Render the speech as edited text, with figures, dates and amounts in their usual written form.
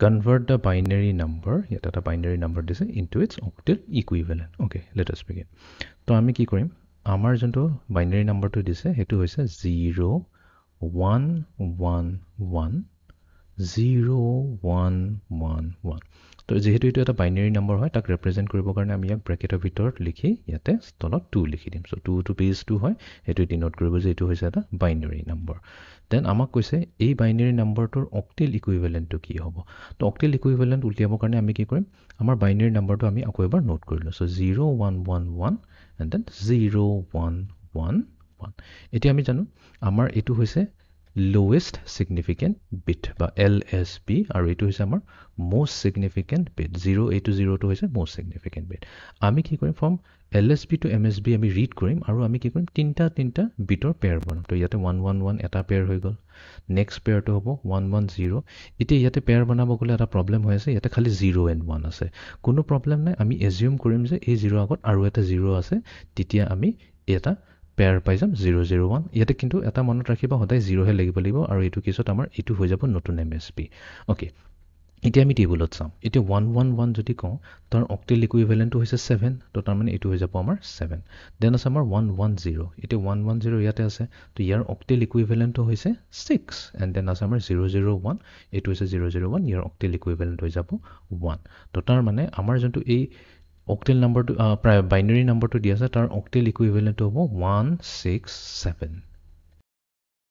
convert the binary number, এটা এটা binary number দিছে, into its octal equivalent. Okay, let us begin. তো আমি কি কৰিম, আমাৰ যোনটো binary numberটো দিছে সেইটো হৈছে 0 1 1 1 0 1 1 1. তো যেহেতু এইটো এটা বাইনাৰী নম্বৰ হয়, তাক ৰিপ্ৰেজেণ্ট কৰিবৰ কাৰণে আমি ইয়াক ব্ৰেকেটৰ ভিতৰত লিখি ইয়াতে তলত 2 লিখি দিম। চ' 2 টু বেছ 2 হয়, সেইটো ডিনোট কৰিব যে এইটো হৈছে এটা বাইনাৰী নম্বৰ। দেন আমাক কৈছে এই বাইনাৰী নম্বৰটোৰ অক্টেল ইকুইভেলেণ্টটো কি হ'ব। তো অক্টেল ইকুইভেলেণ্ট উলিয়াবৰ কাৰণে আমি কি কৰিম, আমাৰ বাইনাৰী নম্বৰটো আমি আকৌ এবাৰ নোট কৰিলোঁ। চ' 0 1 1 1 এণ্ড দেন 0 1 1 1। এতিয়া আমি জানো আমাৰ এইটো হৈছে lowest significant bit বা LSB, আৰু এইটো হৈছে আমাৰ most significant bit। 0 এইটো 0টো হৈছে most significant bit। আমি কি কৰিম, ফ্ৰম LSB to MSB আমি ৰিড কৰিম, আৰু আমি কি কৰিম, তিনিটা বিটৰ পেয়াৰ বনাম। তো ইয়াতে 1 1 1 এটা পেয়াৰ হৈ গ'ল, নেক্সট পেয়াৰটো হ'ব 1 1 0। এতিয়া ইয়াতে পেয়াৰ বনাব গ'লে এটা প্ৰব্লেম হৈ আছে, ইয়াতে খালি 0 and 1 আছে। কোনো প্ৰব্লেম নাই, আমি এজিউম কৰিম যে এই 0 আগত আৰু এটা 0 আছে, তেতিয়া আমি এটা পেয়াৰ পাই যাম 0 0 1। ইয়াতে কিন্তু এটা মনত ৰাখিবা, সদায় 0হে লাগিব আৰু এইটো কেছত আমাৰ এইটো হৈ যাব নতুন MSB। অ'কে, এতিয়া আমি টেবুলত চাম। এতিয়া 1 1 1 যদি কওঁ, তাৰ অক্টেল ইকুইভেলেণ্টটো হৈছে 7, তো তাৰমানে এইটো হৈ যাব আমাৰ 7। দেন আছে আমাৰ 1 1 0। এতিয়া 1 1 0 ইয়াতে আছে, তো ইয়াৰ অক্টেল ইকুইভেলেণ্টটো হৈছে 6। এণ্ড দেন আছে আমাৰ 0 0 1, এইটো হৈছে 0 0 1, ইয়াৰ অক্টেল ইকুইভেলেণ্ট হৈ যাব 1। তো তাৰমানে আমাৰ যোনটো এই অক্টেল নম্বৰটো প্ৰায় বাইনাৰী নম্বৰটো দিয়া আছে, তাৰ অক্টেল ইকুইভেলেণ্টটো হ'ব 1 6 7।